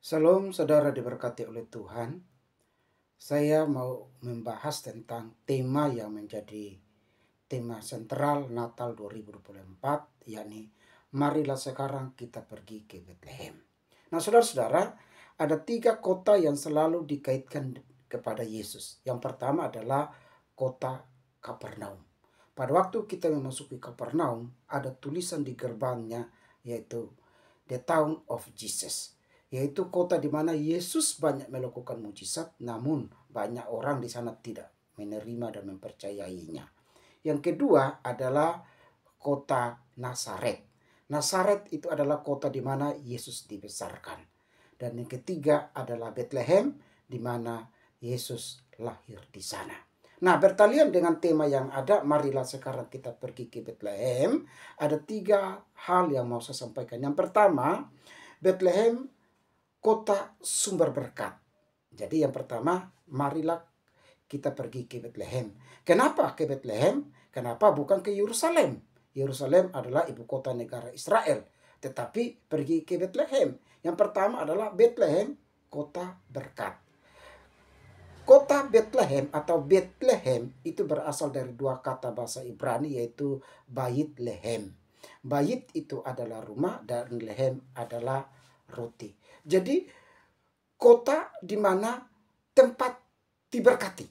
Salam saudara diberkati oleh Tuhan. Saya mau membahas tentang tema yang menjadi tema sentral Natal 2024, yakni marilah sekarang kita pergi ke Bethlehem. Nah saudara-saudara, ada 3 kota yang selalu dikaitkan kepada Yesus. Yang pertama adalah kota Kapernaum. Pada waktu kita memasuki Kapernaum, ada tulisan di gerbangnya yaitu The Town of Jesus, yaitu kota di mana Yesus banyak melakukan mujizat, namun banyak orang di sana tidak menerima dan mempercayainya. Yang kedua adalah kota Nazaret. Nazaret itu adalah kota di mana Yesus dibesarkan. Dan yang ketiga adalah Bethlehem, di mana Yesus lahir di sana. Nah, bertalian dengan tema yang ada, marilah sekarang kita pergi ke Bethlehem. Ada 3 hal yang mau saya sampaikan. Yang pertama, Bethlehem kota sumber berkat. Jadi yang pertama, marilah kita pergi ke Bethlehem. Kenapa ke Bethlehem? Kenapa bukan ke Yerusalem? Yerusalem adalah ibu kota negara Israel. Tetapi pergi ke Bethlehem. Yang pertama adalah Bethlehem, kota berkat. Kota Bethlehem atau Bethlehem itu berasal dari 2 kata bahasa Ibrani, yaitu Bait Lehem. Bait itu adalah rumah dan lehem adalah roti. Jadi kota di mana tempat diberkati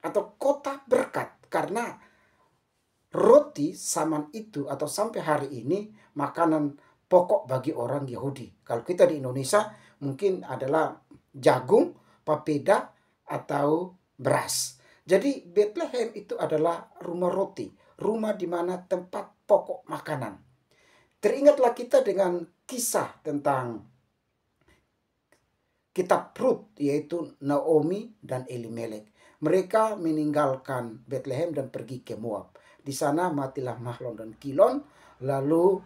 atau kota berkat, karena roti zaman itu atau sampai hari ini makanan pokok bagi orang Yahudi. Kalau kita di Indonesia mungkin adalah jagung, papeda, atau beras. Jadi Bethlehem itu adalah rumah roti, rumah di mana tempat pokok makanan. Teringatlah kita dengan kisah tentang kitab Rut, yaitu Naomi dan Elimelek. Mereka meninggalkan Bethlehem dan pergi ke Moab. Di sana matilah Mahlon dan Kilon, lalu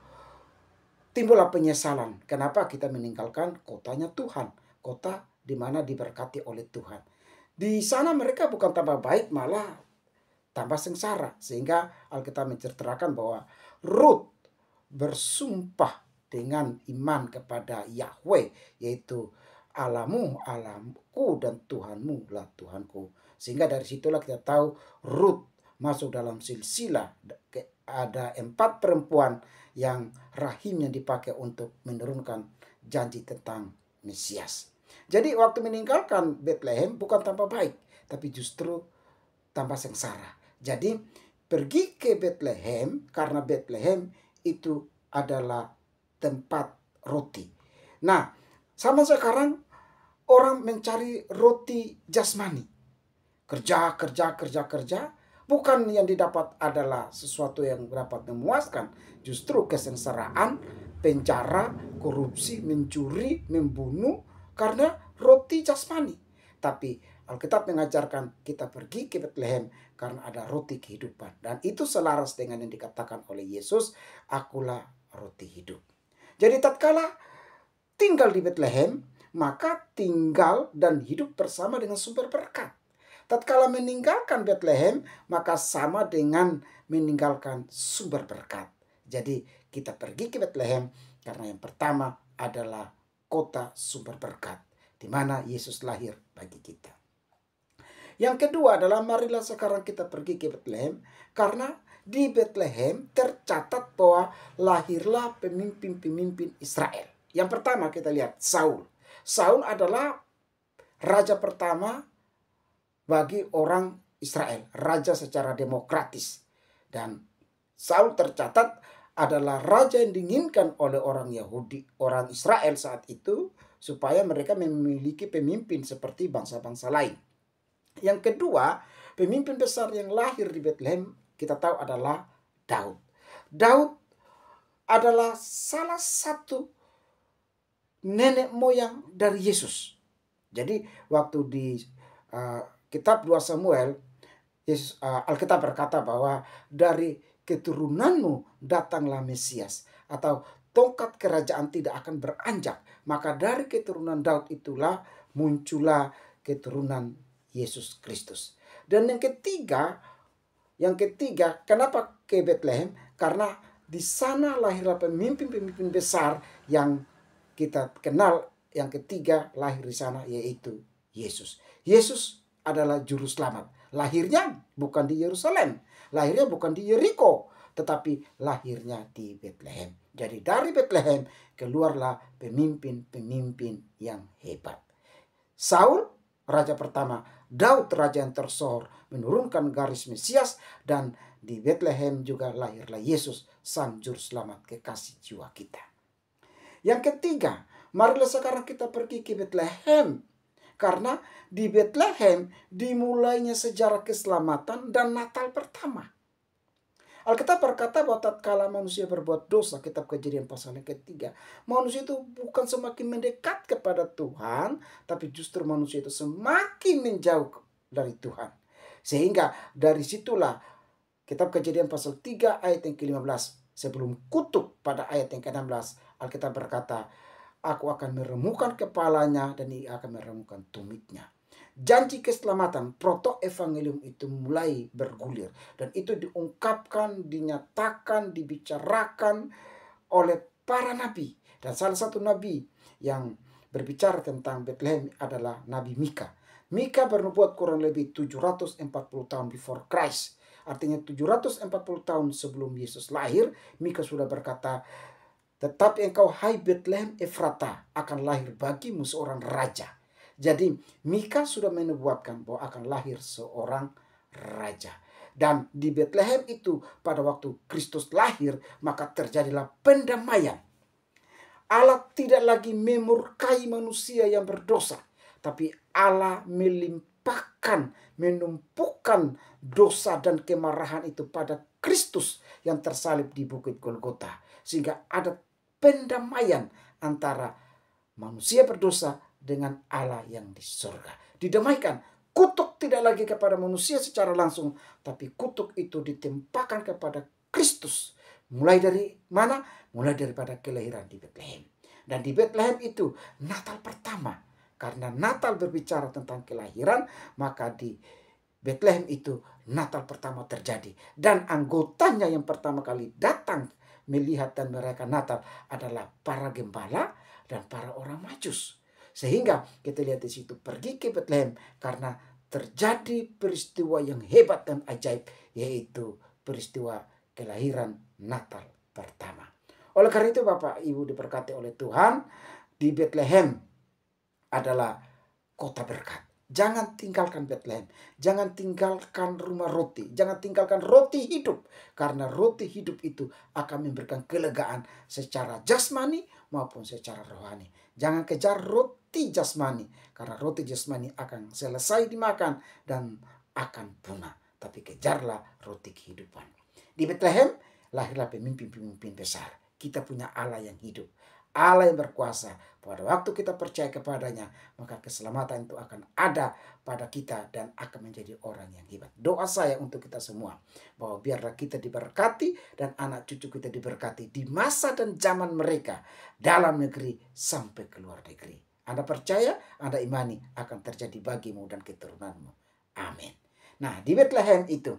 timbullah penyesalan. Kenapa kita meninggalkan kotanya Tuhan, kota di mana diberkati oleh Tuhan. Di sana mereka bukan tambah baik, malah tambah sengsara. Sehingga Alkitab menceritakan bahwa Rut bersumpah dengan iman kepada Yahweh, yaitu Allahmu, Allahku, dan Tuhanmu lah Tuhanku. Sehingga dari situlah kita tahu Rut masuk dalam silsilah. Ada 4 perempuan yang rahimnya dipakai untuk menurunkan janji tentang Mesias. Jadi waktu meninggalkan Bethlehem bukan tambah baik, tapi justru tambah sengsara. Jadi pergi ke Bethlehem karena Bethlehem itu adalah tempat roti. Nah, sama sekarang orang mencari roti jasmani. Kerja, bukan yang didapat adalah sesuatu yang dapat memuaskan. Justru kesengsaraan, penjara, korupsi, mencuri, membunuh karena roti jasmani. Tapi Alkitab mengajarkan kita pergi ke Bethlehem karena ada roti kehidupan. Dan itu selaras dengan yang dikatakan oleh Yesus, akulah roti hidup. Jadi tatkala tinggal di Bethlehem, maka tinggal dan hidup bersama dengan sumber berkat. Tatkala meninggalkan Bethlehem, maka sama dengan meninggalkan sumber berkat. Jadi kita pergi ke Bethlehem karena yang pertama adalah kota sumber berkat, di mana Yesus lahir bagi kita. Yang kedua adalah marilah sekarang kita pergi ke Bethlehem karena di Bethlehem tercatat bahwa lahirlah pemimpin-pemimpin Israel. Yang pertama kita lihat Saul. Saul adalah raja pertama bagi orang Israel, raja secara demokratis. Dan Saul tercatat adalah raja yang diinginkan oleh orang Yahudi, orang Israel saat itu, supaya mereka memiliki pemimpin seperti bangsa-bangsa lain. Yang kedua, pemimpin besar yang lahir di Bethlehem kita tahu adalah Daud. Daud adalah salah satu nenek moyang dari Yesus. Jadi waktu di kitab 2 Samuel, Alkitab berkata bahwa dari keturunanmu datanglah Mesias, atau tongkat kerajaan tidak akan beranjak. Maka dari keturunan Daud itulah muncullah keturunan Yesus Kristus. Dan yang ketiga, kenapa ke Bethlehem? Karena di sana lahirlah pemimpin-pemimpin besar yang kita kenal yang ketiga lahir di sana, yaitu Yesus. Yesus adalah juru selamat. Lahirnya bukan di Yerusalem, lahirnya bukan di Yeriko, tetapi lahirnya di Betlehem. Jadi dari Betlehem keluarlah pemimpin-pemimpin yang hebat. Saul, raja pertama, Daud, raja yang tersohor, menurunkan garis Mesias, dan di Betlehem juga lahirlah Yesus, sang juru selamat kekasih jiwa kita. Yang ketiga, marilah sekarang kita pergi ke Betlehem. Karena di Betlehem dimulainya sejarah keselamatan dan Natal pertama. Alkitab berkata bahwa tatkala manusia berbuat dosa, kitab Kejadian pasal yang ketiga, manusia itu bukan semakin mendekat kepada Tuhan, tapi justru manusia itu semakin menjauh dari Tuhan. Sehingga dari situlah kitab Kejadian pasal 3 ayat yang ke-15, sebelum kutuk pada ayat yang ke-16, Alkitab berkata, aku akan meremukkan kepalanya dan ia akan meremukkan tumitnya. Janji keselamatan, proto evangelium itu mulai bergulir. Dan itu diungkapkan, dinyatakan, dibicarakan oleh para nabi. Dan salah satu nabi yang berbicara tentang Bethlehem adalah Nabi Mika. Mika bernubuat kurang lebih 740 tahun before Christ. Artinya 740 tahun sebelum Yesus lahir, Mika sudah berkata, tetapi engkau hai Bethlehem Efrata, akan lahir bagimu seorang raja. Jadi Mika sudah menubuatkan bahwa akan lahir seorang raja. Dan di Bethlehem itu pada waktu Kristus lahir, maka terjadilah pendamaian. Allah tidak lagi memurkai manusia yang berdosa, tapi Allah melimpahkan, menumpukan dosa dan kemarahan itu pada Kristus yang tersalib di Bukit Golgota. Sehingga ada pendamaian antara manusia berdosa dengan Allah yang di surga. Didamaikan. Kutuk tidak lagi kepada manusia secara langsung, tapi kutuk itu ditempahkan kepada Kristus. Mulai dari mana? Mulai daripada kelahiran di Betlehem. Dan di Betlehem itu Natal pertama. Karena Natal berbicara tentang kelahiran, maka di Betlehem itu Natal pertama terjadi. Dan anggotanya yang pertama kali datang melihat dan merayakan Natal adalah para gembala dan para orang Majus. Sehingga kita lihat di situ pergi ke Betlehem karena terjadi peristiwa yang hebat dan ajaib, yaitu peristiwa kelahiran Natal pertama. Oleh karena itu Bapak Ibu diberkati oleh Tuhan, di Betlehem adalah kota berkat. Jangan tinggalkan Betlehem. Jangan tinggalkan rumah roti. Jangan tinggalkan roti hidup. Karena roti hidup itu akan memberikan kelegaan secara jasmani maupun secara rohani. Jangan kejar roti jasmani. Karena roti jasmani akan selesai dimakan dan akan punah. Tapi kejarlah roti kehidupan. Di Betlehem lahirlah pemimpin-pemimpin besar. Kita punya Allah yang hidup. Allah yang berkuasa. Pada waktu kita percaya kepadanya, maka keselamatan itu akan ada pada kita dan akan menjadi orang yang hebat. Doa saya untuk kita semua, bahwa biarlah kita diberkati dan anak cucu kita diberkati di masa dan zaman mereka, dalam negeri sampai ke luar negeri. Anda percaya, Anda imani akan terjadi bagimu dan keturunanmu. Amin. Nah, di Betlehem itu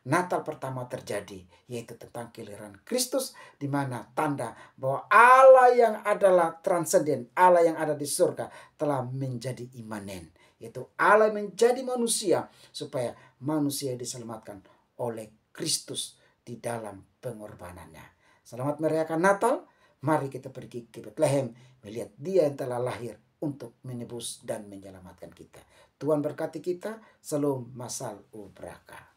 Natal pertama terjadi, yaitu tentang kelahiran Kristus, di mana tanda bahwa Allah yang adalah transenden, Allah yang ada di surga telah menjadi imanen, yaitu Allah menjadi manusia supaya manusia diselamatkan oleh Kristus di dalam pengorbanannya. Selamat merayakan Natal. Mari kita pergi ke Betlehem melihat Dia yang telah lahir untuk menebus dan menyelamatkan kita. Tuhan berkati kita. Salam Masal Ubraka.